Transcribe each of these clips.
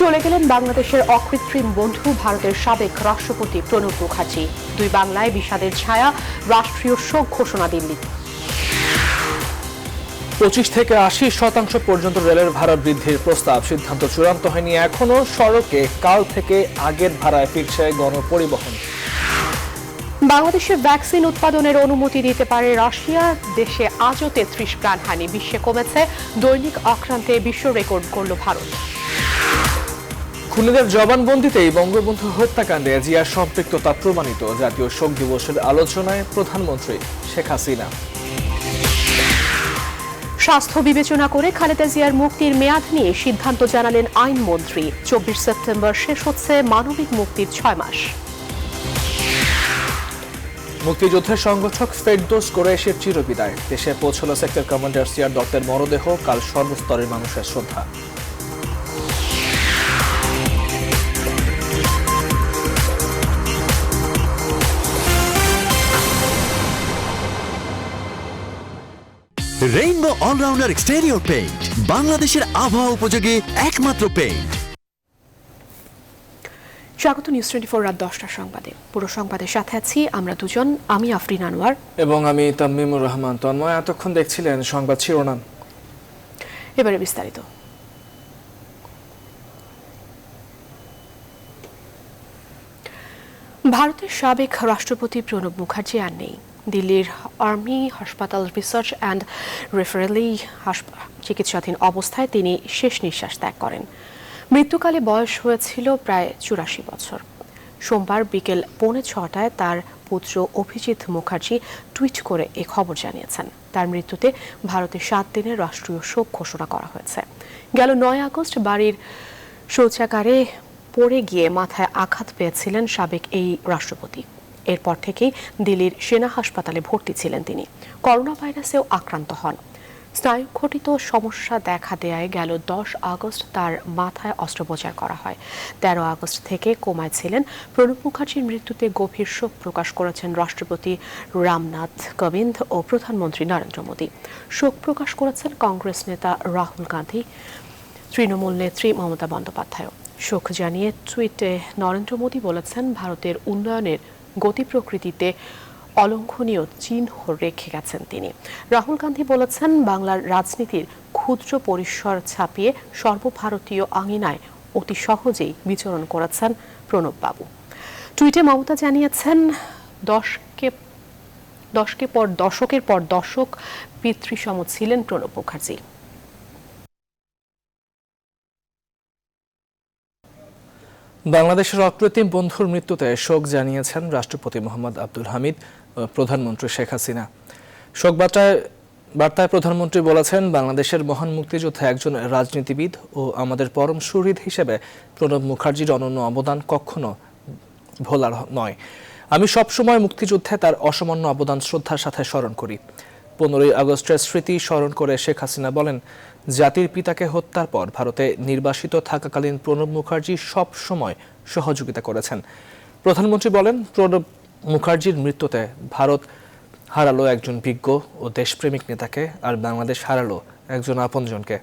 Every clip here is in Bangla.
চলে গেলেন বাংলাদেশের অকৃত্রিম বন্ধু ভারতের সাবেক রাষ্ট্রপতি প্রণব মুখার্জি। দুই বাংলায় বিষাদের ছায়া, রাষ্ট্রীয় শোক ঘোষণা দিল্লি। 25 থেকে 80% পর্যন্ত রেলের ভাড়া বৃদ্ধির প্রস্তাব, সিদ্ধান্ত চূড়ান্ত হয়নি এখনো। সড়কে কাল থেকে আগের ভাড়ায় ফিরছে গণপরিবহন। বাংলাদেশে ভ্যাকসিন উৎপাদনের অনুমতি দিতে পারে রাশিয়া। দেশে আজও 33 প্রাণহানি, বিশ্বে কমেছে দৈনিক আক্রান্তে, বিশ্ব রেকর্ড করল ভারত। খুনিদের জবানবন্দিতেই বঙ্গবন্ধু হত্যাকাণ্ডে জিয়ার সম্পৃক্ততা প্রমাণিত, জাতীয় শোক দিবসের আলোচনায় প্রধানমন্ত্রী শেখ হাসিনা। স্বাস্থ্য বিবেচনা করে খালেদা জিয়ার মুক্তির মেয়াদ নিয়ে সিদ্ধান্ত জানালেন আইনমন্ত্রী। 24 সেপ্টেম্বর শেষ হচ্ছে মানবিক মুক্তির 6 মাস। মুক্তিযুদ্ধের সংগঠক ফেরদৌস কুরাইশের চিরবিদায়, দেশে পৌঁছল সেক্টর কমান্ডার সিআর দত্তের মরদেহ, কাল সর্বস্তরের মানুষের শ্রদ্ধা। রেইনবো অলরাউন্ডার এক্সটেরিয়র পেইন্ট, বাংলাদেশের আবহাওয়া উপযোগী একমাত্র পেইন্ট। স্বাগত নিউজ 24 রাত 10টার সংবাদে। পুরো সংবাদের সাথে আছি আমরা দুজন, আমি আফরিন আনোয়ার এবং আমি তামিমুর রহমান তন্ময়। এতক্ষণ দেখছিলেন সংবাদ শিরোনাম, এবারে বিস্তারিত। ভারতের সাবেক রাষ্ট্রপতি প্রণব মুখার্জি আর নেই। দিল্লির আর্মি হাসপাতাল রিসার্চ অ্যান্ড রেফারেলি চিকিৎসাধীন অবস্থায় তিনি শেষ নিঃশ্বাস ত্যাগ করেন। মৃত্যুকালে বয়স হয়েছিল প্রায় 84 বছর। সোমবার বিকেল 5:45 তার পুত্র অভিজিৎ মুখার্জি টুইট করে এ খবর জানিয়েছেন। তার মৃত্যুতে ভারতে 7 দিনের রাষ্ট্রীয় শোক ঘোষণা করা হয়েছে। গেল 9 আগস্ট বাড়ির শৌচাগারে পড়ে গিয়ে মাথায় আঘাত পেয়েছিলেন সাবেক এই রাষ্ট্রপতি। এরপর থেকেই দিল্লির সেনা হাসপাতালে ভর্তি ছিলেন তিনি। করোনা ভাইরাসেও আক্রান্ত হন। স্নায়ুঘটিত সমস্যা দেখা দেয়ায় গেল 10 আগস্ট তার মাথায় অস্ত্রোপচার করা হয়। 13 আগস্ট থেকে কোমায় ছিলেন। প্রণব মুখার্জির মৃত্যুতে গভীর শোক প্রকাশ করেছেন রাষ্ট্রপতি রামনাথ কোবিন্দ ও প্রধানমন্ত্রী নরেন্দ্র মোদী। শোক প্রকাশ করেছেন কংগ্রেস নেতা রাহুল গান্ধী, তৃণমূল নেত্রী মমতা বন্দ্যোপাধ্যায়। শোক জানিয়ে টুইটে নরেন্দ্র মোদী বলেছেন, ভারতের উন্নয়নের গতি প্রকৃতিতে অলঙ্ঘনীয় চিহ্ন রেখে গেছেন তিনি। রাহুল গান্ধী বলেছেন, বাংলার রাজনীতির ক্ষুদ্র পরিসর ছাপিয়ে সর্বভারতীয় আঙিনায় অতি সহজেই বিচরণ করেছেন প্রণব বাবু। টুইটে মমতা জানিয়েছেন, দশকের পর দশক পিতৃসম ছিলেন প্রণব মুখার্জি। বাংলাদেশের অকৃত্রিম বন্ধুর মৃত্যুতে শোক জানিয়েছেন রাষ্ট্রপতি মোহাম্মদ আব্দুল হামিদ ও প্রধানমন্ত্রী শেখ হাসিনা। শোক বার্তায় প্রধানমন্ত্রী বলেছেন, বাংলাদেশের মহান মুক্তিযোদ্ধা একজন রাজনীতিবিদ ও আমাদের পরম সুহৃদ হিসেবে প্রণব মুখার্জির অনন্য অবদান কখনো ভোলার নয়। আমি সবসময় মুক্তিযুদ্ধে তার অসামান্য অবদান শ্রদ্ধার সাথে স্মরণ করি। 15ই আগস্টের স্মৃতি স্মরণ করে শেখ হাসিনা বলেন, জাতির পিতাকে হত্যার পর ভারতে নির্বাসিত থাকাকালীন প্রণব মুখার্জি সব সময় সহযোগিতা করেছেন। প্রধানমন্ত্রী বলেন, প্রণব মুখার্জির মৃত্যুতে ভারত হারালো একজন বিজ্ঞ ও দেশপ্রেমিক নেতাকে, আর বাংলাদেশ হারালো একজন আপনজনকে।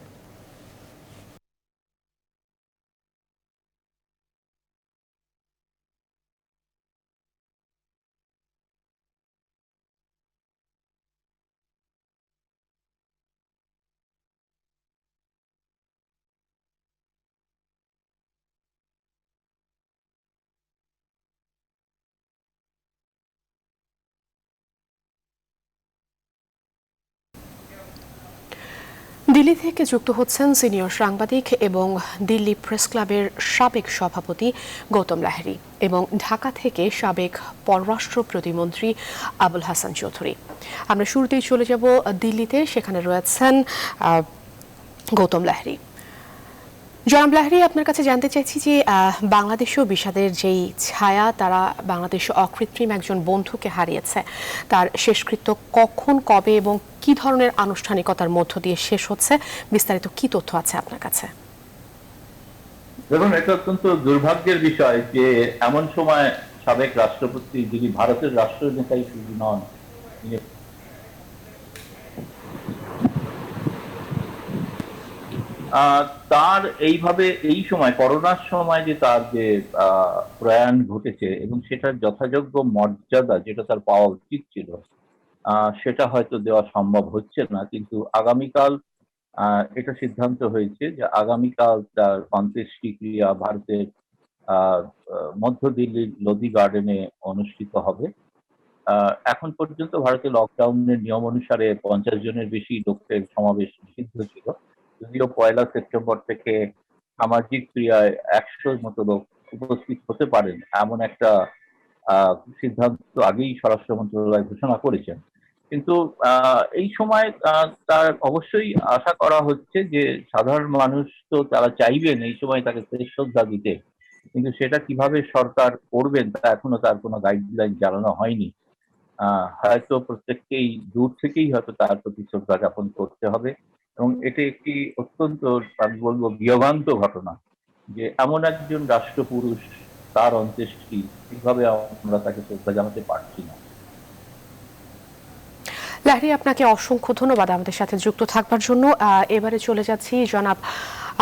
দিল্লি থেকে যুক্ত হচ্ছেন সিনিয়র সাংবাদিক এবং দিল্লি প্রেস ক্লাবের সাবেক সভাপতি গৌতম লাহিড়ী এবং ঢাকা থেকে সাবেক পররাষ্ট্র প্রতিমন্ত্রী আবুল হাসান চৌধুরী। আমরা শুরুতেই চলে যাব দিল্লিতে, সেখানে রয়েছেন গৌতম লাহিড়ী। জনাব লাহিড়ী, আপনার কাছে জানতে চাইছি যে বাংলাদেশেও বিষাদের যেই ছায়া, তারা বাংলাদেশে অকৃত্রিম একজন বন্ধুকে হারিয়েছে, তার শেষকৃত্য কখন, কবে এবং কি ধরনের আনুষ্ঠানিকতার মধ্য দিয়ে শেষ হচ্ছে, বিস্তারিত কি তথ্য আছে আপনার কাছে? দেখুন, এটা অত্যন্ত দুর্ভাগ্যের বিষয় যে এমন সময় সাবেক রাষ্ট্রপতি, যিনি ভারতের রাষ্ট্রনেতাই শুধু নন, তার এইভাবে এই সময় করোনার সময় যে তার যে প্রয়াণ ঘটেছে এবং সেটার যথাযোগ্য মর্যাদা যেটা তার পাওয়া উচিত ছিল সেটা হয়তো দেওয়া সম্ভব হচ্ছে না, কিন্তু আগামীকাল এটা সিদ্ধান্ত হয়েছে যে আগামীকাল তার অন্ত্যেষ্টিক্রিয়া ভারতের আহ, মধ্য দিল্লির লোধি গার্ডেনে অনুষ্ঠিত হবে। এখন পর্যন্ত ভারতে লকডাউনের নিয়ম অনুসারে 50 জনের বেশি লোকের সমাবেশ নিষিদ্ধ ছিল, যদিও 1 সেপ্টেম্বর থেকে সামাজিক ক্রিয়ায় 100-র মতো লোক উপস্থিত হতে পারেন এমন একটা সিদ্ধান্ত আগেই স্বরাষ্ট্র মন্ত্রণালয় ঘোষণা করেছেন। কিন্তু এই সময় তার অবশ্যই আশা করা হচ্ছে যে সাধারণ মানুষ তো তারা চাইবেন এই সময় তাকে শেষ শ্রদ্ধা দিতে, কিন্তু সেটা কিভাবে সরকার করবেন তা এখনো তার কোনো গাইডলাইন জানানো হয়নি। হয়তো প্রত্যেককেই দূর থেকেই হয়তো তার প্রতি শ্রদ্ধা জ্ঞাপন করতে হবে, এবং এটি একটি অত্যন্ত আমি বলবো বিয়োগান্ত ঘটনা যে এমন একজন রাষ্ট্রপুরুষ তার অন্ত্যেষ্টি ঠিকভাবে আমরা তাকে শ্রদ্ধা জানাতে পারছি না। লাহিড়ী, আপনাকে অসংখ্য ধন্যবাদ আমাদের সাথে যুক্ত থাকবার জন্য। এবারে চলে যাচ্ছি জনাব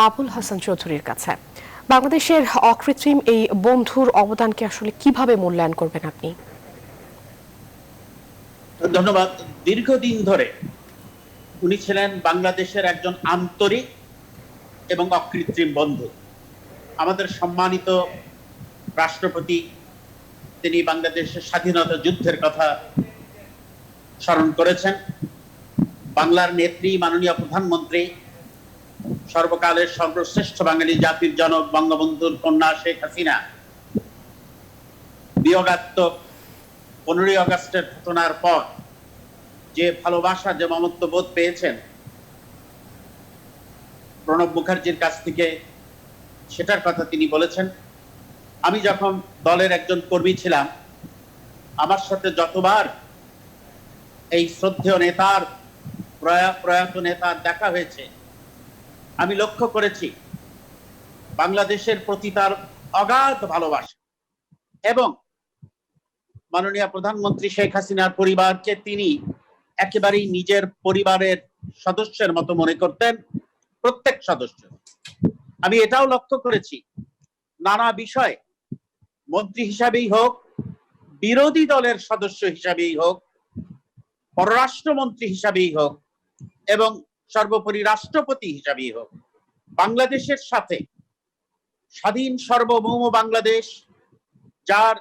আবুল হাসান চৌধুরীর কাছে। বাংলাদেশের অকৃত্রিম এই বন্ধুর অবদানকে আসলে কিভাবে মূল্যায়ন করবেন আপনি? ধন্যবাদ। দীর্ঘদিন ধরে উনি ছিলেন বাংলাদেশের একজন আন্তরিক এবং অকৃত্রিম বন্ধু। আমাদের সম্মানিত রাষ্ট্রপতি তিনি বাংলাদেশের স্বাধীনতা যুদ্ধের কথা স্মরণ করেছেন। বাংলার নেত্রী মাননীয় প্রধানমন্ত্রী সর্বকালের সর্বশ্রেষ্ঠ বাঙালি জাতির জনক বঙ্গবন্ধুর কন্যা শেখ হাসিনা বিয়োগাত্মক 15ই আগস্টের ঘটনার পর যে ভালোবাসা যে মমত্ব বোধ পেয়েছেন প্রণব মুখার্জির কাছ থেকে, সেটার কথা তিনি বলেছেন। আমি যখন দলের একজন কর্মী ছিলাম, আমার সাথে যতবার এই শ্রদ্ধেয় নেতার প্রয়াত নেতার দেখা হয়েছে, আমি লক্ষ্য করেছি বাংলাদেশের প্রতি তার অগাধ ভালোবাসা, এবং মাননীয় প্রধানমন্ত্রী শেখ হাসিনার পরিবারকে তিনি একেবারেই নিজের পরিবারের সদস্যের মতো মনে করতেন, প্রত্যেক সদস্য। আমি এটাও লক্ষ্য করেছি নানা বিষয়ে মন্ত্রী হিসাবেই হোক, বিরোধী দলের সদস্য হিসাবেই হোক, পররাষ্ট্রমন্ত্রী হিসাবেই হোক, এবং সর্বোপরি রাষ্ট্রপতি হিসাবেই হোক, বাংলাদেশের সাথে স্বাধীন সার্বভৌম বাংলাদেশ যার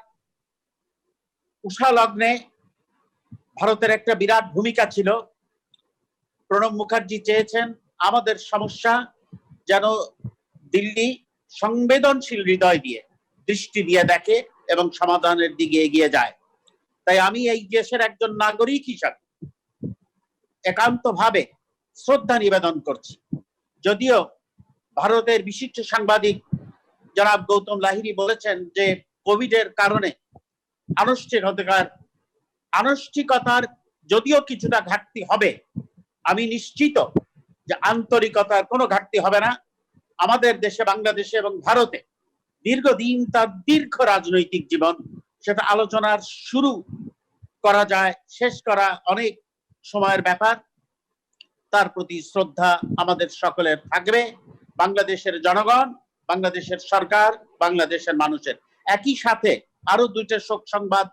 উষা লগ্নে ভারতের একটা বিরাট ভূমিকা ছিল, প্রণব মুখার্জি চেয়েছেন আমাদের সমস্যা যেন দিল্লি সংবেদনশীল হৃদয় দিয়ে দৃষ্টি দিয়ে দেখে এবং সমাধানের দিকে এগিয়ে যায়। তাই আমি এই দেশের একজন নাগরিক হিসাবে একান্তভাবে শ্রদ্ধা নিবেদন করছি। যদিও ভারতের বিশিষ্ট সাংবাদিক জনাব গৌতম লাহিড়ী বলেছেন যে কোভিডের কারণে আনুষ্ঠানিকতার যদিও কিছুটা ঘাটতি হবে, আমি নিশ্চিত যে আন্তরিকতার কোনো ঘাটতি হবে না। আমাদের দেশে, বাংলাদেশে এবং ভারতে দীর্ঘদিন তার দীর্ঘ রাজনৈতিক জীবন, সেটা আলোচনার শুরু করা যায়, শেষ করা অনেক সময়ের ব্যাপার। তার প্রতি শ্রদ্ধা আমাদের সকলের থাকবে, বাংলাদেশের জনগণ, বাংলাদেশের সরকার, বাংলাদেশের মানুষের। একই সাথে আরো দুইটা শোক সংবাদ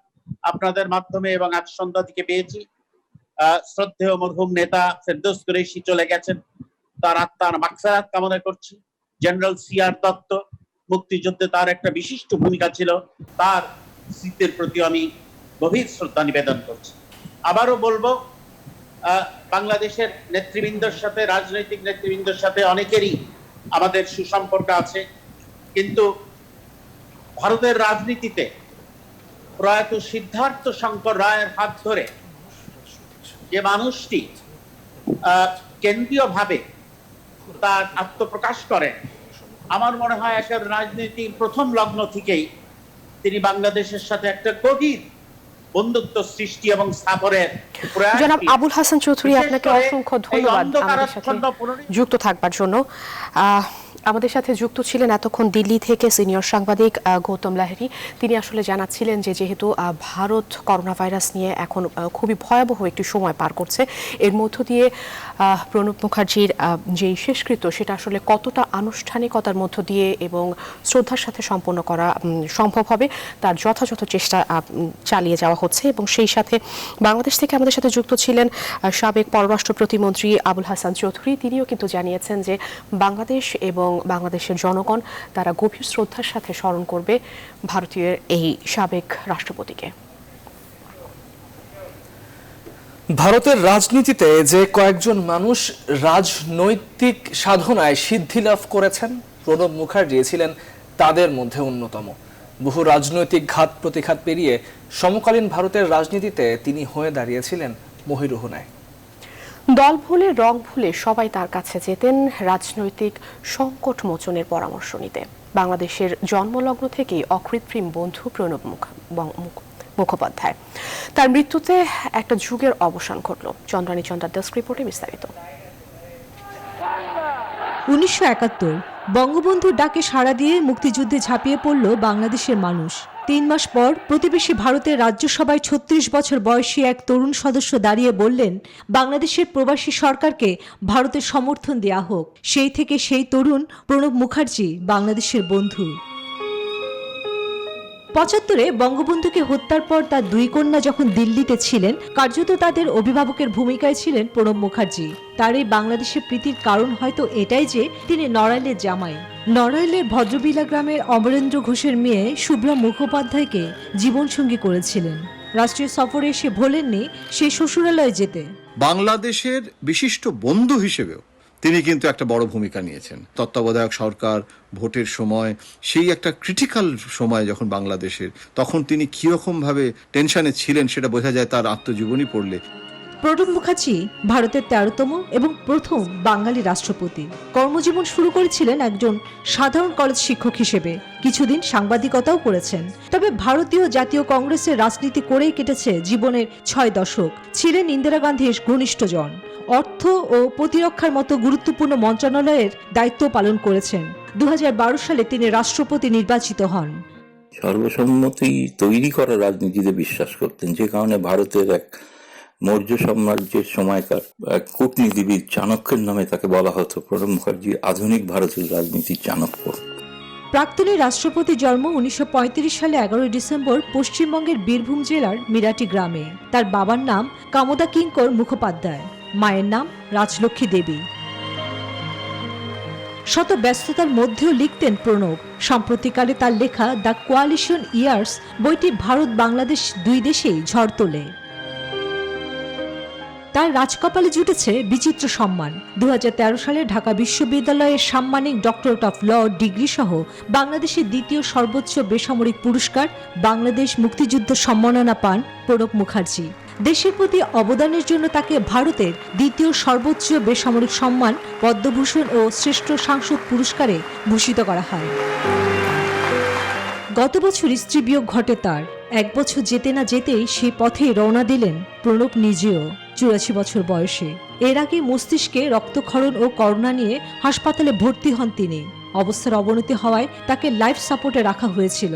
আপনাদের মাধ্যমে এবং আজ সন্ধ্যা থেকে পেয়েছি। শ্রদ্ধেয় মরহুম নেতা ফেরদৌস কুরেশি চলে গেছেন, তার আত্মার মাগফিরাত কামনা করছি। জেনারেল সিআর দত্ত, মুক্তিযুদ্ধে তার একটা বিশিষ্ট ভূমিকা ছিল, তার স্মৃতির প্রতি আমি গভীর শ্রদ্ধা নিবেদন করছি। আবারও বলবো, বাংলাদেশের নেতৃবৃন্দের সাথে, রাজনৈতিক নেতৃবৃন্দের সাথে অনেকেরই আমাদের সুসম্পর্ক আছে, কিন্তু ভারতের রাজনীতিতে প্রয়াত সিদ্ধার্থ শঙ্কর রায়ের হাত ধরে যে মানুষটি কেন্দ্রীয়ভাবে তার আত্মপ্রকাশ করেন, আমার মনে হয় একটা রাজনীতির প্রথম লগ্ন থেকেই তিনি বাংলাদেশের সাথে একটা গভীর বন্ধুত্ব সৃষ্টি এবং স্থাপনের প্রয়াস। জনাব আবুল হাসান চৌধুরী, আপনাকে অসংখ্য ধন্যবাদ আমাদের সাথে যুক্ত থাকবার জন্য। আমাদের সাথে যুক্ত ছিলেন এতক্ষণ দিল্লি থেকে সিনিয়র সাংবাদিক গৌতম লাহিড়ী। তিনি আসলে জানাচ্ছিলেন যে যেহেতু ভারত করোনা ভাইরাস নিয়ে এখন খুবই ভয়াবহ একটি সময় পার করছে, এর মধ্য দিয়ে প্রণব মুখার্জির যেই শেষকৃত্য সেটা আসলে কতটা আনুষ্ঠানিকতার মধ্য দিয়ে এবং শ্রদ্ধার সাথে সম্পন্ন করা সম্ভব হবে তার যথাযথ চেষ্টা চালিয়ে যাওয়া হচ্ছে। এবং সেই সাথে বাংলাদেশ থেকে আমাদের সাথে যুক্ত ছিলেন সাবেক পররাষ্ট্র প্রতিমন্ত্রী আবুল হাসান চৌধুরী। তিনিও কিন্তু জানিয়েছেন যে বাংলাদেশ এবং বাংলাদেশের জনগণ তারা গভীর শ্রদ্ধার সাথে স্মরণ করবে ভারতীয় এই সাবেক রাষ্ট্রপতিকে। ভারতের রাজনীতিতে যে কয়েকজন মানুষ রাজনৈতিক সাধনায় সিদ্ধি লাভ করেছেন, প্রণব মুখার্জি ছিলেন তাদের মধ্যে অন্যতম। বহু রাজনৈতিক ঘাত প্রতিঘাত পেরিয়ে সমকালীন ভারতের রাজনীতিতে তিনি হয়ে দাঁড়িয়েছিলেন মহিরুহনায়। দল ভুলে রং ভুলে সবাই তার কাছে যেতেন রাজনৈতিক সংকট মোচনের পরামর্শ নিতে। বাংলাদেশের জন্মলগ্ন থেকেই অকৃত্রিম বন্ধু প্রণব মুখোপাধ্যায়। তার মৃত্যুতে একটা যুগের অবসান ঘটল। চন্দ্রানী চন্দ্রার ডেস্ক রিপোর্টে বিস্তারিত। 1971 বঙ্গবন্ধুর ডাকে সাড়া দিয়ে মুক্তিযুদ্ধে ঝাঁপিয়ে পড়ল বাংলাদেশের মানুষ। 3 মাস পর প্রতিবেশী ভারতের রাজ্যসভায় 36 বছর বয়সী এক তরুণ সদস্য দাঁড়িয়ে বললেন, বাংলাদেশের প্রবাসী সরকারকে ভারতের সমর্থন দেয়া হোক। সেই থেকে সেই তরুণ প্রণব মুখার্জি বাংলাদেশের বন্ধু। 75-এ বঙ্গবন্ধুকে হত্যার পর তার 2 কন্যা যখন দিল্লিতে ছিলেন, কার্যত তাদের অভিভাবকের ভূমিকায় ছিলেন প্রণব মুখার্জি। তার এই বাংলাদেশের প্রীতির কারণ হয়তো এটাই যে তিনি নড়াইলের জামাই। নড়াইলের ভদ্রবিলা গ্রামের অমরেন্দ্র ঘোষের মেয়ে শুভ্রা মুখোপাধ্যায়কে জীবনসঙ্গী করেছিলেন। রাষ্ট্রীয় সফরে এসে ভোলেননি সেই শ্বশুরালয়ে যেতে। বাংলাদেশের বিশিষ্ট বন্ধু হিসেবেও তিনি কিন্তু একটা বড় ভূমিকা নিয়েছেন। তত্ত্বাবধায়ক সরকার, ভোটের সময়, সেই একটা ক্রিটিক্যাল সময় যখন বাংলাদেশের, তখন তিনি কিরকমভাবে টেনশনে ছিলেন সেটা বোঝা যায় তার আত্মজীবনী পড়লে। প্রণব মুখার্জি ভারতের 13তম এবং প্রথম বাঙালি রাষ্ট্রপতি। কর্মজীবন শুরু করেছিলেন একজন সাধারণ কলেজ শিক্ষক হিসেবে। কিছুদিন সাংবাদিকতাও করেছেন। তবে ভারতীয় জাতীয় কংগ্রেসের রাজনীতি করেই কেটেছে জীবনের 6 দশক। ছিলেন ইন্দিরা গান্ধীর ঘনিষ্ঠজন। অর্থ ও প্রতিরক্ষার মতো গুরুত্বপূর্ণ মন্ত্রণালয়ের দায়িত্ব পালন করেছেন। 2012 সালে তিনি রাষ্ট্রপতি নির্বাচিত হন। সর্বসম্মতি তৈরি করা রাজনীতিতে বিশ্বাস করতেন, যে কারণে ভারতের এক মৌর্য সাম্রাজ্যের সময়কার এক কূটনীতিবিদ চাণক্যের নামে তাকে বলা হতো। প্রণব মুখার্জি আধুনিক ভারতের রাজনীতির চাণক্য। প্রাক্তনী রাষ্ট্রপতি জন্ম 1935 সালে 11 ডিসেম্বর পশ্চিমবঙ্গের বীরভূম জেলার মিরাটি গ্রামে। তার বাবার নাম কামদা কিঙ্কর মুখোপাধ্যায়, মায়ের নাম রাজলক্ষ্মী দেবী। শত ব্যস্ততার মধ্যেও লিখতেন প্রণব। সাম্প্রতিককালে তার লেখা দ্য কোয়ালিশন ইয়ার্স বইটি ভারত বাংলাদেশ 2 দেশেই ঝড় তোলে। তার রাজকপালে জুটেছে বিচিত্র সম্মান। 2013 সালে ঢাকা বিশ্ববিদ্যালয়ের সাম্মানিক ডক্টরেট অফ ল ডিগ্রি সহ বাংলাদেশের 2য় সর্বোচ্চ বেসামরিক পুরস্কার বাংলাদেশ মুক্তিযুদ্ধ সম্মাননা পান প্রণব মুখার্জি। দেশের প্রতি অবদানের জন্য তাকে ভারতের 2য় সর্বোচ্চ বেসামরিক সম্মান পদ্মভূষণ ও শ্রেষ্ঠ সাংসদ পুরস্কারে ভূষিত করা হয়। গত বছর স্ত্রী বিয়োগ ঘটে তার। 1 বছর যেতে না যেতেই সেই পথে রওনা দিলেন প্রণব নিজেও, 84 বছর বয়সে। এর আগে মস্তিষ্কে রক্তক্ষরণ ও করোনা নিয়ে হাসপাতালে ভর্তি হন তিনি। অবস্থার অবনতি হওয়ায় তাকে লাইফ সাপোর্টে রাখা হয়েছিল।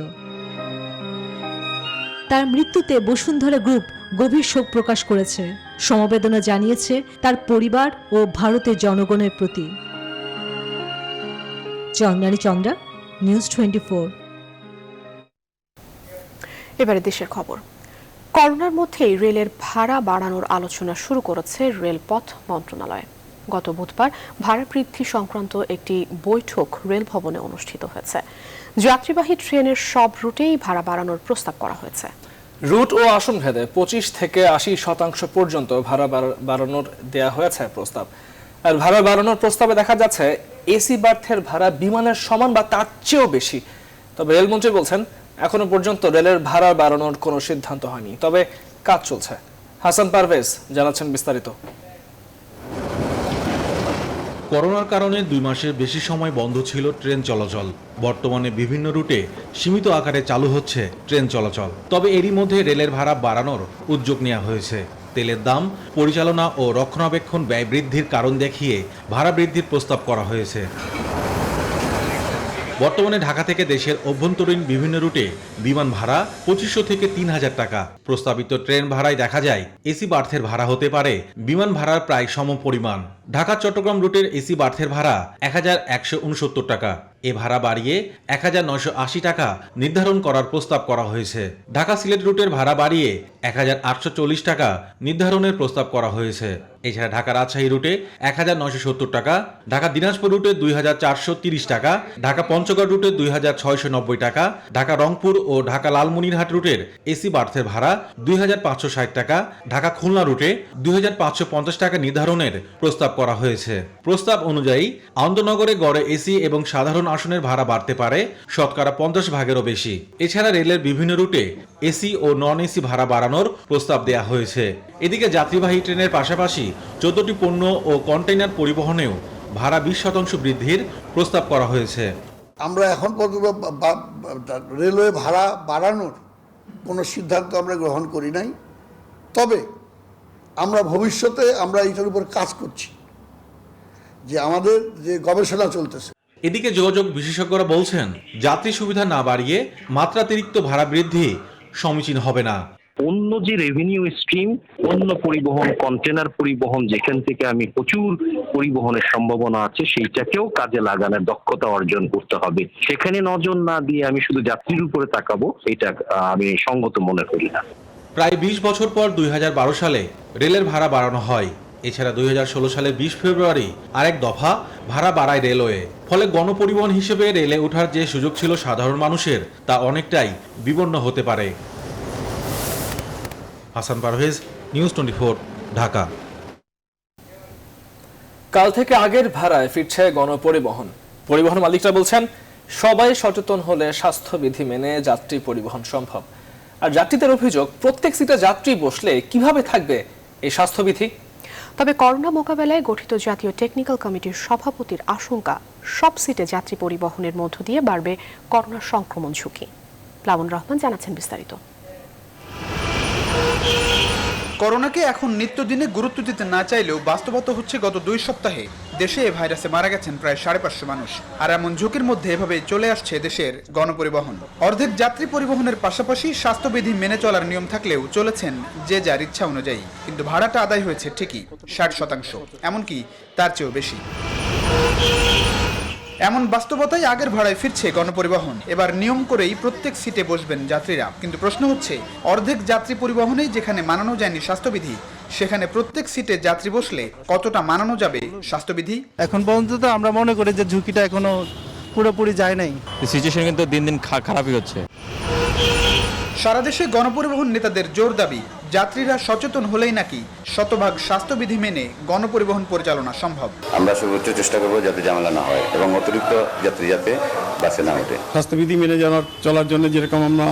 তার মৃত্যুতে বসুন্ধরা গ্রুপ গভীর শোক প্রকাশ করেছে। সমবেদনা জানিয়েছে তার পরিবার ও ভারতের জনগণের প্রতি। চন্দ্রানী চন্দ্রা, নিউজ 24। এবারে দেশের খবর। করোনার মধ্যেই রেলের ভাড়া বাড়ানোর আলোচনা শুরু করেছে রেলপথ মন্ত্রণালয়। গত বুধবার ভাড়া বৃদ্ধি সংক্রান্ত একটি বৈঠক রেল ভবনে অনুষ্ঠিত হয়েছে। যাত্রীবাহী ট্রেনের সব রুটেই ভাড়া বাড়ানোর প্রস্তাব করা হয়েছে। রুট ও আসন ভেদে 25 থেকে 80% পর্যন্ত ভাড়া বাড়ানোর দেয়া হয়েছে প্রস্তাব। আর ভাড়া বাড়ানোর প্রস্তাবে দেখা যাচ্ছে এসি বার্থের ভাড়া বিমানের সমান বা তার চেয়েও বেশি। তবে রেলমন্ত্রী বলছেন এখনো পর্যন্ত রেলের ভাড়া বাড়ানোর কোনো সিদ্ধান্ত হয়নি, তবে কাজ চলছে। হাসান পারভেজ জানাচ্ছেন বিস্তারিত। করোনার কারণে 2 মাসের বেশি সময় বন্ধ ছিল ট্রেন চলাচল। বর্তমানে বিভিন্ন রুটে সীমিত আকারে চালু হচ্ছে ট্রেন চলাচল। তবে এরই মধ্যে রেলের ভাড়া বাড়ানোর উদ্যোগ নেওয়া হয়েছে। তেলের দাম, পরিচালনা ও রক্ষণাবেক্ষণ ব্যয় বৃদ্ধির কারণ দেখিয়ে ভাড়া বৃদ্ধির প্রস্তাব করা হয়েছে। বর্তমানে ঢাকা থেকে দেশের অভ্যন্তরীণ বিভিন্ন রুটে বিমান ভাড়া 2500 থেকে 3000 টাকা। প্রস্তাবিত ট্রেন ভাড়ায় দেখা যায় এসি বার্থের ভাড়া হতে পারে বিমান ভাড়ার প্রায় সমপরিমাণ। ঢাকা চট্টগ্রাম রুটের এসি বার্থের ভাড়া 1169 টাকা। এ ভাড়া বাড়িয়ে 1980 টাকা নির্ধারণ করার প্রস্তাব করা হয়েছে। ঢাকা সিলেট রুটের ভাড়া বাড়িয়ে 1840 টাকা নির্ধারণের প্রস্তাব করা হয়েছে। এছাড়া ঢাকা রাজশাহী রুটে 1970 টাকা, ঢাকা দিনাজপুর রুটে 2430 টাকা, ঢাকা পঞ্চগড় রুটে 2690 টাকা, ঢাকা রংপুর ও ঢাকা লালমনিরহাট রুটের এসি বার্থের ভাড়া 2560 টাকা, ঢাকা খুলনা রুটে 2550 টাকা নির্ধারণের প্রস্তাব করা হয়েছে। প্রস্তাব অনুযায়ী আনন্দনগরে গড়ে এসি এবং সাধারণ আসনের ভাড়া বাড়তে পারে 50% বেশি। এছাড়া রেলের বিভিন্ন রুটে এসি ও নন এসি ভাড়া বাড়ানোর প্রস্তাব দেওয়া হয়েছে। এদিকে যাত্রীবাহী ট্রেনের পাশাপাশি 14টি পণ্য ও কন্টেইনার পরিবহনেও ভাড়া 20% বৃদ্ধির প্রস্তাব করা হয়েছে। আমরা এখন পর্যন্ত রেলওয়ে ভাড়া বাড়ানোর কোনো সিদ্ধান্ত আমরা গ্রহণ করি নাই, তবে আমরা ভবিষ্যতে আমরা এটার উপর কাজ করছি, যে আমাদের যে গবেষণা চলতেছে। এদিকে যোগাযোগ বিশেষজ্ঞরা বলছেন, যাত্রী সুবিধা না বাড়িয়ে মাত্রাতিরিক্ত ভাড়া বৃদ্ধি সমীচীন হবে না। অন্য যে রেভিনিউ স্ট্রিম, অন্য পরিবহন, কন্টেনার পরিবহন, যেখান থেকে আমি প্রচুর পরিবহনের সম্ভাবনা আছে, সেইটাকেও কাজে লাগানোর দক্ষতা অর্জন করতে হবে। সেখানে নজর না দিয়ে আমি শুধু যাত্রীর উপরে তাকাবো, এটা আমি সঙ্গত মনে করি না। প্রায় 20 বছর পর 2012 সালে রেলের ভাড়া বাড়ানো হয়। এছাড়া 2016 সালের 20 ফেব্রুয়ারি আরেক দফা ভাড়া বাড়ায় রেলওয়ে। ফলে গণপরিবহন হিসেবে রেলে ওঠার যে সুযোগ ছিল সাধারণ মানুষের, তা অনেকটাই বিপন্ন হতে পারে। হাসান পারভেজ, নিউজ 24, ঢাকা। কাল থেকে আগের ভাড়ায় ফিরছে গণপরিবহন। পরিবহন মালিকরা বলছেন, সবাই সচেতন হলে স্বাস্থ্যবিধি মেনে যাত্রী পরিবহন সম্ভব। আর যাত্রীদের অভিযোগ, প্রত্যেক সিটে যাত্রী বসলে কিভাবে থাকবে এই স্বাস্থ্যবিধি? তবে করোনা মোকাবেলায় গঠিত জাতীয় টেকনিক্যাল কমিটির সভাপতির আশঙ্কা, সব সিটে যাত্রী পরিবহনের মধ্য দিয়ে বাড়বে করোনা সংক্রমণ ঝুঁকি। প্লাবন রহমান জানাচ্ছেন বিস্তারিত। করোনাকে এখন নিত্যদিনে গুরুত্ব দিতে না চাইলেও বাস্তবতা হচ্ছে, গত 2 সপ্তাহে দেশে এ ভাইরাসে মারা গেছেন প্রায় 550 মানুষ। আর এমন ঝুঁকির মধ্যে এভাবে চলে আসছে দেশের গণপরিবহন। অর্ধেক যাত্রী পরিবহনের পাশাপাশি স্বাস্থ্যবিধি মেনে চলার নিয়ম থাকলেও চলেছেন যে যার ইচ্ছা অনুযায়ী। কিন্তু ভাড়াটা আদায় হয়েছে ঠিকই 60%, এমনকি তার চেয়েও বেশি। এমন বাস্তবতায় আগের ভাড়ায় ফিরছে গণপরিবহন। এবার নিয়ম করেই প্রত্যেক সিটে বসবেন যাত্রীরা। কিন্তু প্রশ্ন হচ্ছে, অর্ধেক যাত্রী পরিবহনেই যেখানে মানানো যায়নি স্বাস্থ্যবিধি, সেখানে প্রত্যেক সিটে যাত্রী বসলে কতটা মানানো যাবে স্বাস্থ্যবিধি? এখন পর্যন্ত তো আমরা মনে করি যে ঝুঁকিটা এখনো পুরোপুরি যায় নাই। সিচুয়েশন কিন্তু দিন দিন খারাপই হচ্ছে। সারা দেশে গণপরিবহন নেতাদের জোর দাবি, যাত্রীরা সচেতন হলেই নাকি শতভাগ স্বাস্থ্যবিধি মেনে গণপরিবহন পরিচালনা সম্ভব। আমরা সর্বোচ্চ চেষ্টা করবো যাতে ঝামেলা না হয় এবং অতিরিক্ত যাত্রী যাতে বাসে না ওঠে। স্বাস্থ্যবিধি মেনে চলার জন্য যেরকম আমরা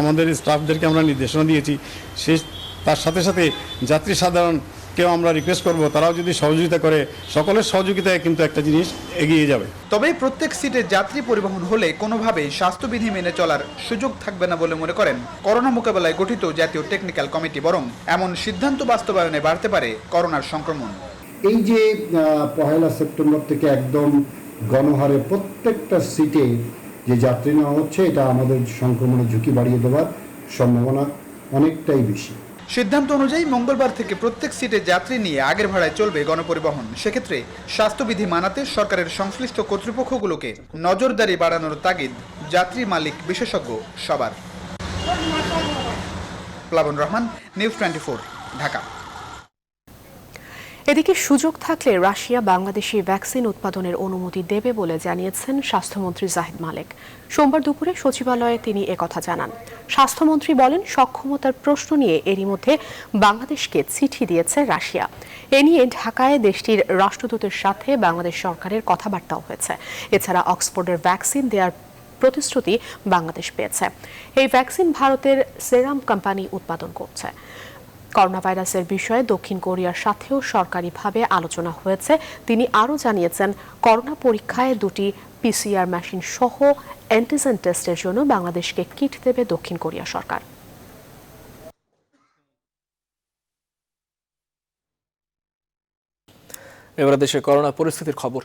আমাদের স্টাফদেরকে আমরা নির্দেশনা দিয়েছি, তার সাথে সাথে যাত্রী সাধারণকেও আমরা রিকোয়েস্ট করব, তারাও যদি সহযোগিতা করে, সকলের সহযোগিতায় কিন্তু একটা জিনিস এগিয়ে যাবে। তবে প্রত্যেক সিটে যাত্রী পরিবহন হলে কোনোভাবেই স্বাস্থ্যবিধি মেনে চলার সুযোগ থাকবে না বলে মনে করেন করোনা মোকাবেলায় গঠিত জাতীয় টেকনিক্যাল কমিটি। বরং এমন সিদ্ধান্ত বাস্তবায়নে বাড়তে পারে করোনার সংক্রমণ। এই যে 1 সেপ্টেম্বর থেকে একদম গণহারে প্রত্যেকটা সিটে যে যাত্রী নেওয়া হচ্ছে, এটা আমাদের সংক্রমণের ঝুঁকি বাড়িয়ে দেওয়ার সম্ভাবনা অনেকটাই বেশি। সিদ্ধান্ত অনুযায়ী মঙ্গলবার থেকে প্রত্যেক সিটে যাত্রী নিয়ে আগের ভাড়ায় চলবে গণপরিবহন। সেক্ষেত্রে স্বাস্থ্যবিধি মানাতে সরকারের সংশ্লিষ্ট কর্তৃপক্ষগুলোকে নজরদারি বাড়ানোর তাগিদ যাত্রী মালিক বিশেষজ্ঞ সবার। প্লাবন রহমান, নিউজ 24, ঢাকা। এদিকে সুযোগ থাকলে রাশিয়া বাংলাদেশি ভ্যাকসিন উৎপাদনের অনুমতি দেবে বলে জানিয়েছেন স্বাস্থ্যমন্ত্রী জাহিদ মালেক। সোমবার দুপুরে সচিবালয়ে তিনি একথা জানান। স্বাস্থ্যমন্ত্রী বলেন, সক্ষমতার প্রশ্ন নিয়ে এরই মধ্যে বাংলাদেশকে চিঠি দিয়েছে রাশিয়া। এ নিয়ে ঢাকায় দেশটির রাষ্ট্রদূতের সাথে বাংলাদেশ সরকারের কথাবার্তাও হয়েছে। এছাড়া অক্সফোর্ডের ভ্যাকসিন দেওয়ার প্রতিশ্রুতি বাংলাদেশ পেয়েছে। এই ভ্যাকসিন ভারতের সেরাম কোম্পানি উৎপাদন করছে। করোনা ভাইরাসের বিষয়ে দক্ষিণ কোরিয়ার সাথেও সরকারিভাবে আলোচনা হয়েছে। তিনি আরও জানিয়েছেন, করোনা পরীক্ষায় 2টি PCR মেশিন সহ অ্যান্টিজেন টেস্টের জন্য বাংলাদেশকে কিট দেবে দক্ষিণ কোরিয়া সরকার। এবার দেশে করোনা পরিস্থিতির খবর।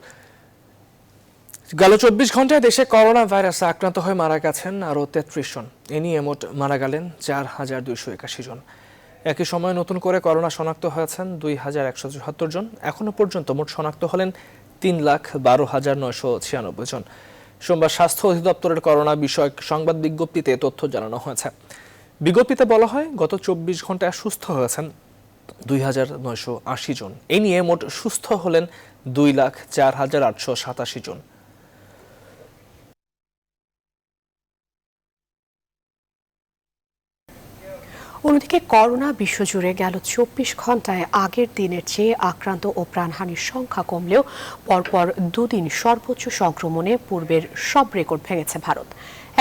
গেল 24 ঘন্টায় দেশে করোনা ভাইরাসে আক্রান্ত হয়ে মারা গেছেন আরও 33 জন। এ নিয়ে মোট মারা গেলেন 4,281 জন। একই সময় নতুন করে করোনা শনাক্ত হয়েছেন 2,174 জন। এখনো পর্যন্ত মোট শনাক্ত হলেন 3,12,996 জন। সোমবার স্বাস্থ্য অধিদপ্তরের করোনা বিষয়ক সংবাদ বিজ্ঞপ্তিতে তথ্য জানানো হয়েছে। বিজ্ঞপ্তিতে বলা হয়, গত 24 ঘন্টায় সুস্থ হয়েছেন 2,980 জন। এই নিয়ে মোট সুস্থ হলেন 2,04,887 জন। অন্যদিকে করোনা বিশ্বজুড়ে গেল 24 ঘন্টায় আগের দিনের চেয়ে আক্রান্ত ও প্রাণহানির সংখ্যা কমলেও পরপর দুদিন সর্বোচ্চ সংক্রমণে পূর্বের সব রেকর্ড ভেঙেছে ভারত।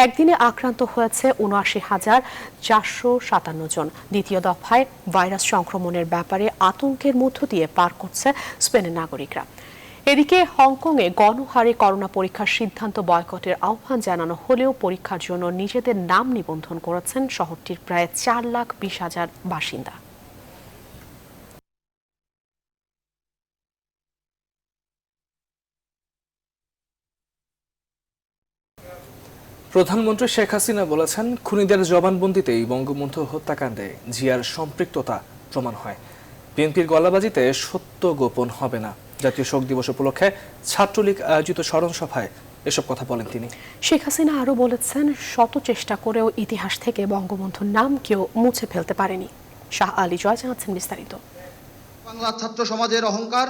একদিনে আক্রান্ত হয়েছে ৭৯,৪৫৭ জন। দ্বিতীয় দফায় ভাইরাস সংক্রমণের ব্যাপারে আতঙ্কের মধ্য দিয়ে পার করছে স্পেনের নাগরিকরা। এদিকে হংকংয়ে গণহারে করোনা পরীক্ষার সিদ্ধান্ত বয়কটের আহ্বান জানানো হলেও পরীক্ষার জন্য নিজেদের নাম নিবন্ধন করেছেন শহরটির প্রায় 4,20,000 বাসিন্দা। প্রধানমন্ত্রী শেখ হাসিনা বলেছেন, খুনিদের জবানবন্দিতেই বঙ্গবন্ধু হত্যাকাণ্ডে জিয়ার সম্পৃক্ততা প্রমাণ হয়। বিএনপির গলাবাজিতে সত্য গোপন হবে না। জাতীয় শোক দিবস উপলক্ষে ছাত্রলীগ আয়োজিত স্মরণ সভায় এসব কথা বলেন তিনি। শেখ হাসিনা আরও বলেছেন, শত চেষ্টা করেও ইতিহাস থেকে বঙ্গবন্ধুর নাম কেউ মুছে ফেলতে পারেনি। শাহ আলী জয় জানাচ্ছেন বিস্তারিত। বাংলা ছাত্র সমাজের অহংকার।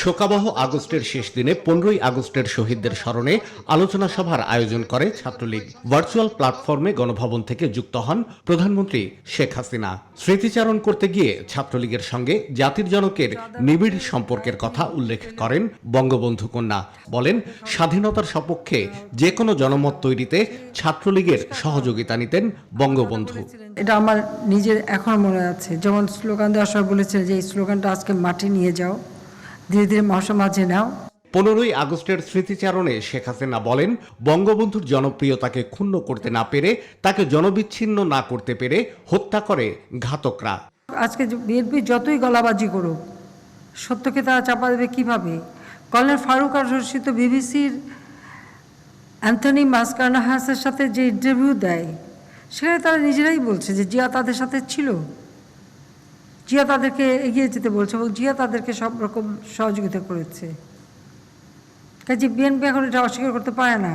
শোকাবহ আগস্টের শেষ দিনে 15ই আগস্টের শহীদদের স্মরণে আলোচনা সভার আয়োজন করে ছাত্রলীগ। ভার্চুয়াল প্ল্যাটফর্মে গণভবন থেকে যুক্ত হন প্রধানমন্ত্রী শেখ হাসিনা। স্মৃতিচারণ করতে গিয়ে ছাত্রলীগের সঙ্গে জাতির জনকের নিবিড় সম্পর্কের কথা উল্লেখ করেন বঙ্গবন্ধু কন্যা। বলেন, স্বাধীনতার সপক্ষে যে কোনো জনমত তৈরিতে ছাত্রলীগের সহযোগিতা নিতেন বঙ্গবন্ধু। এটা আমার নিজের এখনো মনে আছে, যেমন স্লোগান দেওয়ার সময় বলেছে যে এই স্লোগানটা আজকে মাটি নিয়ে যাও, ধীরে ধীরে মহাসমাজে নাও। 15ই আগস্টের স্মৃতিচারণে শেখ হাসিনা বলেন, বঙ্গবন্ধুর জনপ্রিয়তাকে ক্ষুণ্ণ করতে না পেরে, তাকে জনবিচ্ছিন্ন না করতে পেরে হত্যা করে ঘাতকরা। আজকে বিএনপি যতই গলাবাজি করুক, সত্যকে তারা চাপা দেবে কিভাবে? কর্নেল ফারুক আর রশিদ বিবিসির অ্যান্থনি মাসকারনাহাসের সাথে যে ইন্টারভিউ দেয়, সেখানে তারা নিজেরাই বলছে যে জিয়া তাদের সাথে ছিল, জিয়া তাদেরকে এগিয়ে যেতে বলছে এবং জিয়া তাদেরকে সব রকম সহযোগিতা করেছে। কাজে বিএনপি এখন এটা অস্বীকার করতে পারে না।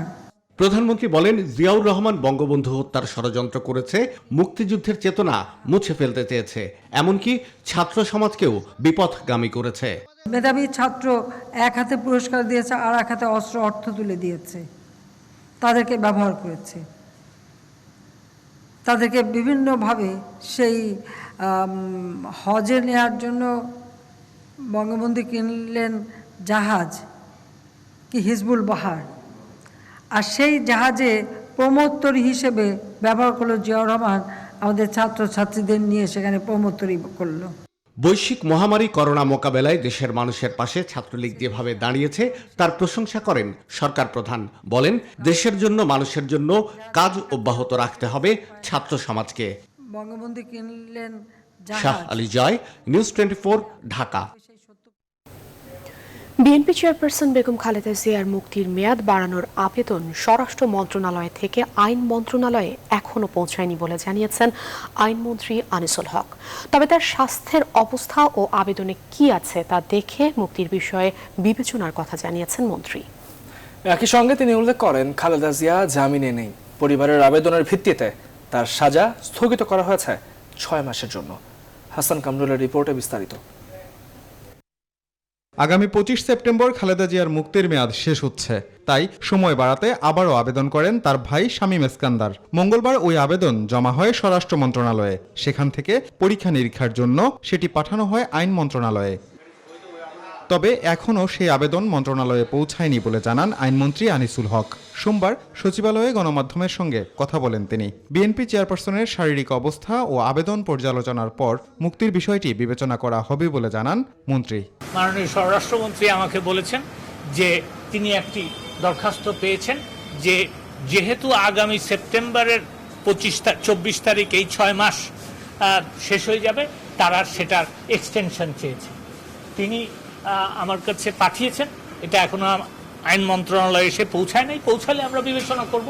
প্রধানমন্ত্রী বলেন, জিয়াউর রহমান বঙ্গবন্ধু হত্যার ষড়যন্ত্র করেছে, মুক্তিযুদ্ধের চেতনা মুছে ফেলতে চেয়েছে, এমনকি ছাত্র সমাজকেও বিপথগামী করেছে। মেধাবী ছাত্র এক হাতে পুরস্কার দিয়েছে, আর এক হাতে অস্ত্র অর্থ তুলে দিয়েছে, তাদেরকে ব্যবহার করেছে, তাদেরকে বিভিন্নভাবে সেই হজে নেওয়ার জন্য বঙ্গবন্ধু কিনলেন জাহাজ, কি হিজবুল বাহার, আর সেই জাহাজে প্রমোত্তরী হিসেবে ব্যবহার করলো জিয়াউর রহমান। আমাদের ছাত্রছাত্রীদের নিয়ে সেখানে প্রমোত্তরী করলো। বৈশ্বিক মহামারী করোনা মোকাবেলায় দেশের মানুষের পাশে ছাত্রলীগ যেভাবে দাঁড়িয়েছে তার প্রশংসা করেন সরকার প্রধান। বলেন, দেশের জন্য মানুষের জন্য কাজ অব্যাহত রাখতে হবে ছাত্র সমাজকে। বঙ্গবন্ধু কিনলেন Shah Ali Joy, news 24, Dhaka. BNP chairperson Begum Khaleda জিয়ার মুক্তির মেয়াদ বাড়ানোর আবেদন স্বরাষ্ট্র মন্ত্রণালয় থেকে আইন মন্ত্রণালয়ে এখনো পৌঁছায়নি বলে জানিয়েছেন আইনমন্ত্রী আনিসুল হক। তবে তার স্বাস্থ্যের অবস্থা ও আবেদনে কি আছে তা দেখে মুক্তির বিষয়ে বিবেচনার কথা জানিয়েছেন মন্ত্রী। একই সঙ্গে তিনি উল্লেখ করেন, খালেদা জিয়া জামিনে নেই। পরিবারের আবেদনের ভিত্তিতে তার সাজা স্থগিত করা হয়েছে 6 মাসের জন্য। হাসান কামরুলের রিপোর্টে বিস্তারিত। আগামী 25 সেপ্টেম্বর খালেদা জিয়ার মুক্তির মেয়াদ শেষ হচ্ছে, তাই সময় বাড়াতে আবারও আবেদন করেন তার ভাই শামীম এসকান্দার। মঙ্গলবার ওই আবেদন জমা হয় স্বরাষ্ট্র মন্ত্রণালয়ে। সেখান থেকে পরীক্ষা নিরীক্ষার জন্য সেটি পাঠানো হয় আইন মন্ত্রণালয়ে। তবে এখনও সেই আবেদন মন্ত্রণালয়ে পৌঁছায়নি বলে জানান আইনমন্ত্রী আনিসুল হক। সোমবার সচিবালয়ে গণমাধ্যমের সঙ্গে কথা বলেন তিনি। বিএনপি চেয়ারপারসনের শারীরিক অবস্থা ও আবেদন পর্যালোচনার পর মুক্তির বিষয়টি বিবেচনা করা হবে বলে জানান মন্ত্রী। মাননীয় স্বরাষ্ট্রমন্ত্রী আমাকে বলেছেন যে তিনি একটি দরখাস্ত পেয়েছেন, যে যেহেতু আগামী সেপ্টেম্বরের 24 তারিখ এই 6 মাস শেষ হয়ে যাবে, তারা সেটার এক্সটেনশন চেয়েছে। তিনি আমার কাছে পাঠিয়েছেন, এটা এখনো আইন মন্ত্রণালয়ে এসে পৌঁছায় নাই, পৌঁছালে আমরা বিবেচনা করব।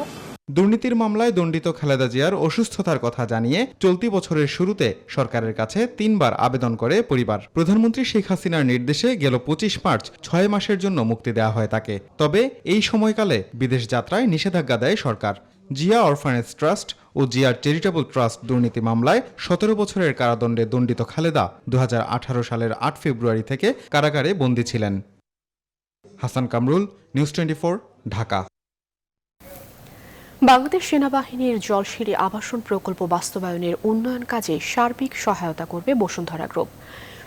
দুর্নীতির মামলায় দণ্ডিত খালেদা জিয়ার অসুস্থতার কথা জানিয়ে চলতি বছরের শুরুতে সরকারের কাছে 3 বার আবেদন করে পরিবার। প্রধানমন্ত্রী শেখ হাসিনার নির্দেশে গেল 25 মার্চ 6 মাসের জন্য মুক্তি দেওয়া হয় তাকে। তবে এই সময়কালে বিদেশ যাত্রায় নিষেধাজ্ঞা দেয় সরকার। জিয়া অরফানেজ ট্রাস্ট ও জিয়ার চ্যারিটেবল ট্রাস্ট দুর্নীতি মামলায় 17 বছরের কারাদণ্ডে দণ্ডিত খালেদা 2018 সালের 8 ফেব্রুয়ারি থেকে কারাগারে বন্দী ছিলেন। হাসান কামরুল, নিউজ 24, ঢাকা। বাংলাদেশ সেনাবাহিনীর জলশিরি আবাসন প্রকল্প বাস্তবায়নের উন্নয়ন কাজে সার্বিক সহায়তা করবে বসুন্ধরা গ্রুপ।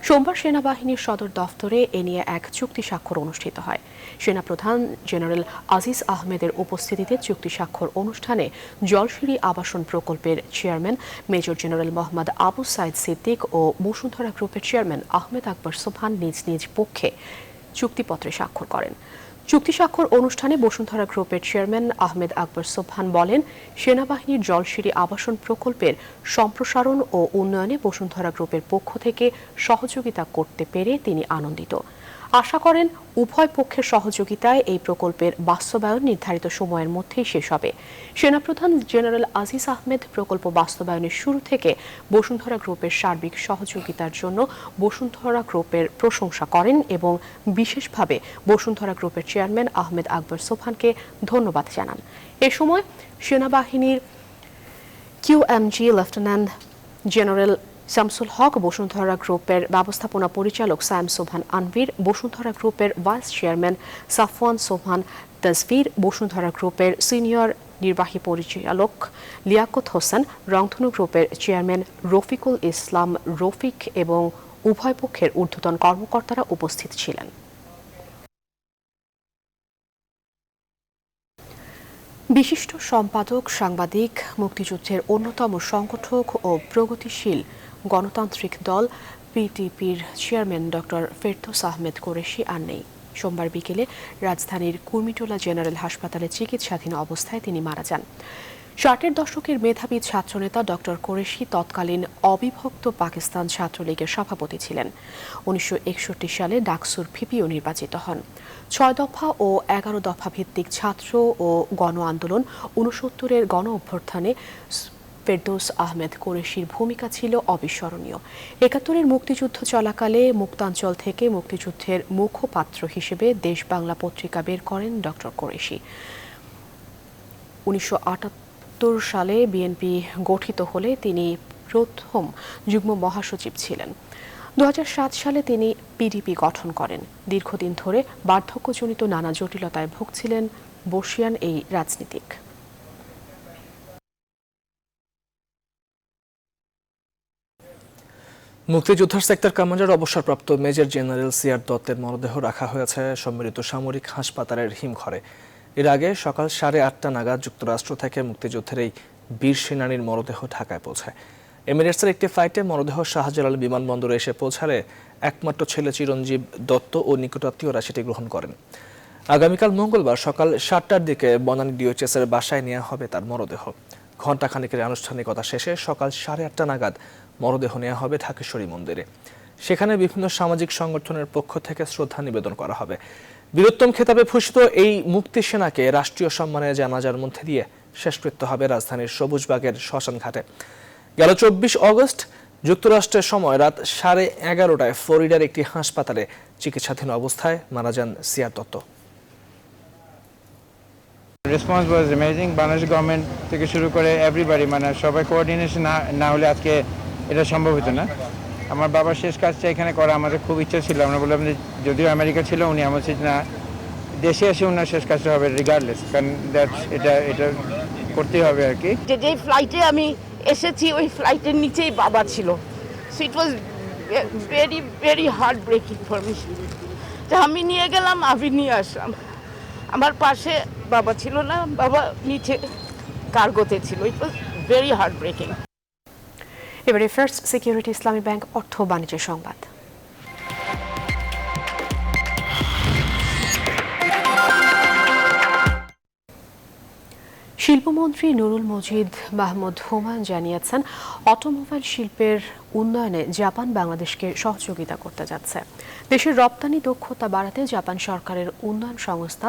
সোমবার সেনাবাহিনীর সদর দফতরে এ নিয়ে এক চুক্তি স্বাক্ষর অনুষ্ঠিত হয়। সেনাপ্রধান জেনারেল আজিজ আহমেদের উপস্থিতিতে চুক্তি স্বাক্ষর অনুষ্ঠানে জলশিরি আবাসন প্রকল্পের chairman major general Mohammad Abu Sayeed Siddique ও বসুন্ধরা গ্রুপের চেয়ারম্যান আহমেদ আকবর সোবহান নিজ নিজ পক্ষে চুক্তিপত্রে স্বাক্ষর করেন। চুক্তি স্বাক্ষর অনুষ্ঠানে বসুন্ধরা গ্রুপের চেয়ারম্যান আহমেদ আকবর সোবহান বলেন, সেনাবাহিনীর জলশিরি আবাসন প্রকল্পের সম্প্রসারণ ও উন্নয়নে বসুন্ধরা গ্রুপের পক্ষ থেকে সহযোগিতা করতে পেরে তিনি আনন্দিত। আশা করেন উভয় পক্ষের সহযোগিতায় এই প্রকল্পের বাস্তবায়ন নির্ধারিত সময়ের মধ্যেই শেষ হবে। সেনাপ্রধান জেনারেল আজিজ আহমেদ প্রকল্প বাস্তবায়নের শুরু থেকে বসুন্ধরা গ্রুপের সার্বিক সহযোগিতার জন্য বসুন্ধরা গ্রুপের প্রশংসা করেন এবং বিশেষভাবে বসুন্ধরা গ্রুপের চেয়ারম্যান আহমেদ আকবর সোবহানকে ধন্যবাদ জানান। এ সময় সেনাবাহিনীর কিউএমজি লেফটেন্যান্ট জেনারেল শামসুল হক, বসুন্ধরা গ্রুপের ব্যবস্থাপনা পরিচালক সায়েম সোবহান আনভীর, বসুন্ধরা গ্রুপের ভাইস চেয়ারম্যান সাফওয়ান সোবহান তাজভীর, বসুন্ধরা গ্রুপের সিনিয়র নির্বাহী পরিচালক লিয়াকত হোসেন, রংধনু গ্রুপের চেয়ারম্যান রফিকুল ইসলাম রফিক এবং উভয় পক্ষের ঊর্ধ্বতন কর্মকর্তারা উপস্থিত ছিলেন। বিশিষ্ট সম্পাদক, সাংবাদিক, মুক্তিযুদ্ধের অন্যতম সংগঠক ও প্রগতিশীল গণতান্ত্রিক দল পিটিপির চেয়ারম্যান ডক্টর ফেরদৌস আহমেদ কোরেশি আর নেই। সোমবার বিকেলে রাজধানীর কুর্মিটোলা জেনারেল হাসপাতালে চিকিৎসাধীন অবস্থায় তিনি মারা যান। 60-এর দশকের মেধাবী ছাত্রনেতা ডক্টর কোরেশি তৎকালীন অবিভক্ত পাকিস্তান ছাত্রলীগের সভাপতি ছিলেন। 1961 সালে ডাকসুর ভিপিও নির্বাচিত হন। 6 দফা ও 11 দফা ভিত্তিক ছাত্র ও গণ আন্দোলন 69-এর গণ অভ্যুত্থানে ফেরদৌস আহমেদ কোরেশির ভূমিকা ছিল অবিস্মরণীয়। 71-এর মুক্তিযুদ্ধ চলাকালে মুক্তাঞ্চল থেকে মুক্তিযুদ্ধের মুখপাত্র হিসেবে দেশ বাংলা পত্রিকা বের করেন ডক্টর কোরেশি। 1978 সালে বিএনপি গঠিত হলে তিনি প্রথম যুগ্ম মহাসচিব ছিলেন। 2007 সালে তিনি পিডিপি গঠন করেন। দীর্ঘদিন ধরে বার্ধক্যজনিত নানা জটিলতায় ভুগছিলেন বর্ষিয়ান এই রাজনীতিক। মুক্তিযোদ্ধার সেক্টর কমান্ডার অবসরপ্রাপ্ত মেজর জেনারেল সিআর দত্তের মরদেহ রাখা হয়েছে সম্মিলিত সামরিক হাসপাতালের হিমঘরে। এর আগে সকাল 8:30 নাগাদ যুক্তরাষ্ট্র থেকে মুক্তিযুদ্ধের এই বীর সেনানীর মরদেহ ঢাকায় পৌঁছায়। এমিরেটসের একটি ফ্লাইটে মরদেহ শাহজালাল বিমানবন্দরে এসে পৌঁছালে একমাত্র ছেলে চিরঞ্জীব দত্ত ও নিকটাত্মীয়রা সেটি গ্রহণ করেন। আগামীকাল মঙ্গলবার সকাল 7টার দিকে বনানী ডিওএইচএস এর বাসায় নেওয়া হবে তার মরদেহ। ঘণ্টাখানেকের আনুষ্ঠানিকতা শেষে সকাল 8:30 নাগাদ মরদেহ নেওয়া হবে ঢাকেশ্বরী মন্দিরে। সেখানে বিভিন্ন সামাজিক সংগঠনের পক্ষ থেকে শ্রদ্ধা নিবেদন করা হবে। বীরোত্তম খেতাবে ভূষিত এই মুক্তি সেনাকে রাষ্ট্রীয় সম্মানের জানাজার মধ্যে দিয়ে শেষকৃত্য হবে রাজধানীর সবুজবাগের শ্মশানঘাটে। গেল 24 অগস্ট যুক্তরাষ্ট্রের সময় রাত 11:30টায় ফ্লোরিডার একটি হাসপাতালে চিকিৎসাধীন অবস্থায় মারা যান CR Dutta. Response was amazing. Bangladesh government থেকে শুরু করে এভরিবডি, মানে সবাই কোঅর্ডিনেশন না হলে আজকে এটা সম্ভব হতো না। আমার বাবার শেষ কাজটা এখানে করা আমাদের খুব ইচ্ছা ছিল। আমরা বললাম যে যদিও আমেরিকা ছিল, উনি আমার না দেশে এসে ওনার শেষ কাজটা হবে রিগার্ডলেস, কারণ এটা করতেই হবে আর কি। যে ফ্লাইটে আমি এসেছি ওই ফ্লাইটের নিচেই বাবা ছিল। So it was very very heart breaking for me. তো আমি নিয়ে গেলাম, আমি নিয়ে আসলাম। আমার পাশে বাবা ছিল না, বাবা নিচে কার্গোতে ছিল। ইট ওয়াজ ভেরি হার্ট ব্রেকিং। এবারে ফার্স্ট সিকিউরিটি ইসলামী ব্যাংক অর্থ বাণিজ্য সংবাদ। শিল্পমন্ত্রী নুরুল মজিদ মাহমুদ হুমায়ুন জানিয়েছেন, অটোমোবাইল শিল্পের উন্নয়নে জাপান বাংলাদেশকে সহযোগিতা করতে যাচ্ছে। দেশের রপ্তানি দক্ষতা বাড়াতে জাপান সরকারের উন্নয়ন সংস্থা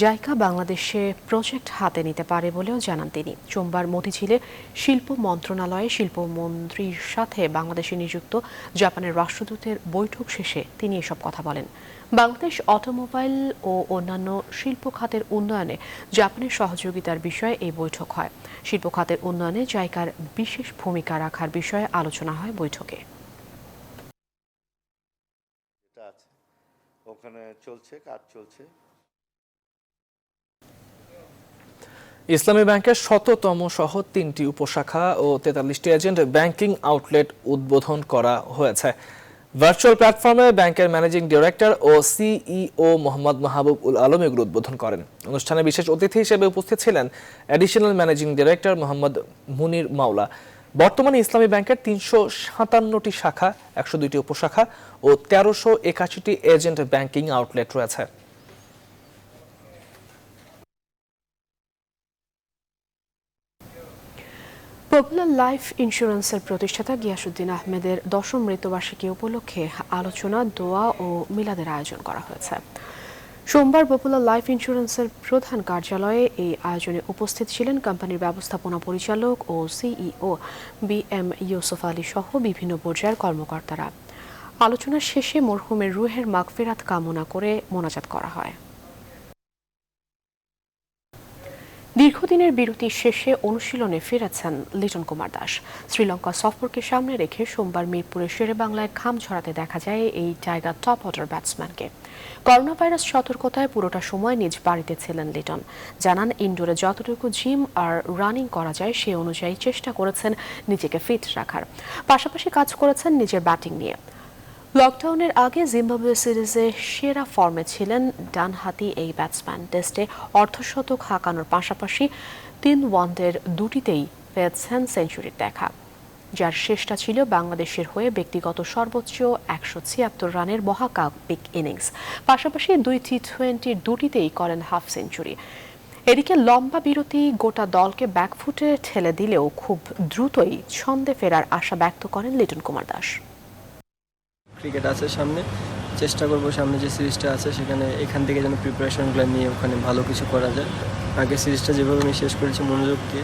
জাইকা বাংলাদেশে প্রজেক্ট হাতে নিতে পারে বলেও জানান তিনি। সোমবার মতিঝিলে শিল্প মন্ত্রণালয়ে শিল্পমন্ত্রীর সাথে বাংলাদেশে নিযুক্ত জাপানের রাষ্ট্রদূতের বৈঠক শেষে তিনি এসব কথা বলেন। বাংলাদেশ অটোমোবাইল ও অন্যান্য শিল্প খাতের উন্নয়নে জাপানের সহযোগিতার বিষয়ে এই বৈঠক হয়। শিল্প খাতের উন্নয়নে জাইকার বিশেষ ভূমিকা রাখার বিষয়ে আলোচনা হয় বৈঠকে। ওখানে চলছে, কাজ চলছে। ইসলামী ব্যাংকের ১৭তম সহ ৩টি উপশাখা ও ৪৩টি এজেন্ট ব্যাংকিং আউটলেট উদ্বোধন করা হয়েছে। ভার্চুয়াল প্ল্যাটফর্মে ব্যাংকের ম্যানেজিং ডিরেক্টর ও সিইও মোহাম্মদ মাহবুব উল আলম এগুলো উদ্বোধন করেন। অনুষ্ঠানে বিশেষ অতিথি হিসেবে উপস্থিত ছিলেন অ্যাডিশনাল ম্যানেজিং ডিরেক্টর মোহাম্মদ মুনির মাওলা। বর্তমানে ইসলামী ব্যাংকের ৩৫৭টি শাখা, ১০২টি উপশাখা ও ১৩৮১টি এজেন্ট ব্যাংকিং আউটলেট রয়েছে। পপুলার লাইফ ইন্স্যুরেন্সের প্রতিষ্ঠাতা গিয়াসউদ্দিন আহমেদের ১০ম মৃত্যুবার্ষিকী উপলক্ষে আলোচনা, দোয়া ও মিলাদের আয়োজন করা হয়েছে। সোমবার পপুলার লাইফ ইন্স্যুরেন্সের প্রধান কার্যালয়ে এই আয়োজনে উপস্থিত ছিলেন কোম্পানির ব্যবস্থাপনা পরিচালক ও সিইও BM ইউসুফ আলী সহ বিভিন্ন পর্যায়ের কর্মকর্তারা। আলোচনা শেষে মরহুমের রুহের মাগফিরাত কামনা করে মোনাজাত করা হয়। দীর্ঘদিনের বিরতির শেষে অনুশীলনে ফিরেছেন লিটন কুমার দাস। শ্রীলঙ্কা সফরকে সামনে রেখে সোমবার মিরপুরের শেরে বাংলায় ঘাম ঝরাতে দেখা যায় এই টাইগার টপ অর্ডার ব্যাটসম্যানকে। করোনা ভাইরাস সতর্কতায় পুরোটা সময় নিজ বাড়িতে ছিলেন লিটন। জানান, ইনডোরে যতটুকু জিম আর রানিং করা যায় সে অনুযায়ী চেষ্টা করেছেন নিজেকে ফিট রাখার, পাশাপাশি কাজ করেছেন নিজের ব্যাটিং নিয়ে। লকডাউনের আগে জিম্বাবুয়ে সিরিজে সেরা ফর্মে ছিলেন ডানহাতি এই ব্যাটসম্যান। টেস্টে অর্ধশতক হাঁকানোর পাশাপাশি 3 ওয়ানডের দুটিতেই পেয়েছেন সেঞ্চুরির দেখা, যার শেষটা ছিল বাংলাদেশের হয়ে ব্যক্তিগত সর্বোচ্চ 176 রানের মহাকাব্যিক ইনিংস। পাশাপাশি 2 টি20-র দুটিতেই করেন হাফ সেঞ্চুরি। এদিকে লম্বা বিরতি গোটা দলকে ব্যাকফুটে ঠেলে দিলেও খুব দ্রুতই ছন্দে ফেরার আশা ব্যক্ত করেন লিটন কুমার দাস। ক্রিকেট আছে সামনে, চেষ্টা করব সামনে যে সিরিজটা আছে সেখানে এখান থেকে যেন প্রিপারেশনগুলো নিয়ে ওখানে ভালো কিছু করা যায়। আগে সিরিজটা যেভাবে আমি শেষ করেছি মনোযোগ দিয়ে,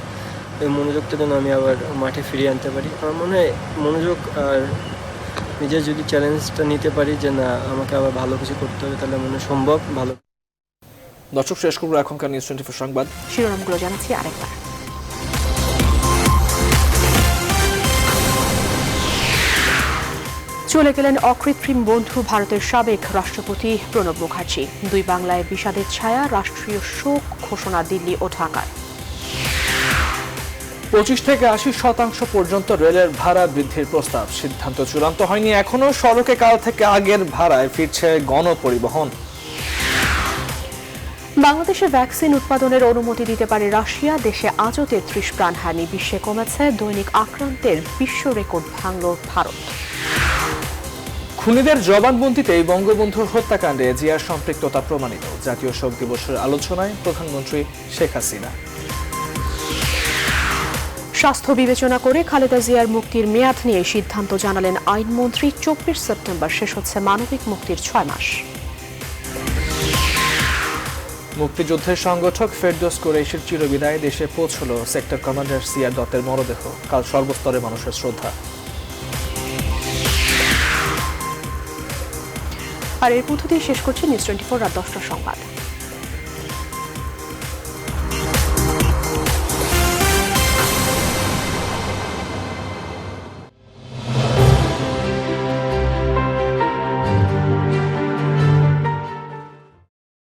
ওই মনোযোগটা যেন আমি আবার মাঠে ফিরিয়ে আনতে পারি। আমার মনে হয় মনোযোগ আর নিজের যদি চ্যালেঞ্জটা নিতে পারি যে না আমাকে আবার ভালো কিছু করতে হবে, তাহলে মনে হয় সম্ভব। ভালো দর্শক, শেষ করবো এখনকার নিউজ 24 সংবাদ। শিরোনামগুলো জানাচ্ছি আরেকবার। চলে গেলেন অকৃত্রিম বন্ধু ভারতের সাবেক রাষ্ট্রপতি প্রণব মুখার্জি। 2 বাংলায় বিষাদের ছায়া, রাষ্ট্রীয় শোক ঘোষণা দিল্লি ও ঢাকার। 25 থেকে 80% পর্যন্ত রেলের ভাড়া বৃদ্ধির প্রস্তাব, সিদ্ধান্ত চূড়ান্ত হয়নি এখনো। সড়কে কাল থেকে আগের ভাড়ায় ফিরছে গণপরিবহন। বাংলাদেশে ভ্যাকসিন উৎপাদনের অনুমতি দিতে পারে রাশিয়া। দেশে আজও 33 প্রাণহানি, বিশ্বে কমেছে দৈনিক আক্রান্তের, বিশ্ব রেকর্ড ভাঙল ভারত। খুনিদের জবানবন্দিতেই বঙ্গবন্ধুর হত্যাকাণ্ডে জিয়ার সম্পৃক্ততা প্রমাণিত, জাতীয় শোক দিবসের আলোচনায় প্রধানমন্ত্রী শেখ হাসিনা। স্বাস্থ্য বিবেচনা করে খালেদা জিয়ার মুক্তির মেয়াদ নিয়ে সিদ্ধান্ত জানালেন আইনমন্ত্রী। 24 সেপ্টেম্বর শেষ হচ্ছে মানবিক মুক্তির 6 মাস। মুক্তিযুদ্ধের সংগঠক ফেরদৌস কুরাইশির চিরবিদায়, দেশে পৌঁছল সেক্টর কমান্ডার সিয়ার দত্তের মরদেহ। কাল সর্বস্তরে মানুষের শ্রদ্ধা। আর এর মধ্য দিয়ে শেষ করছি নিউজ 24 রাত 10টার সংবাদ।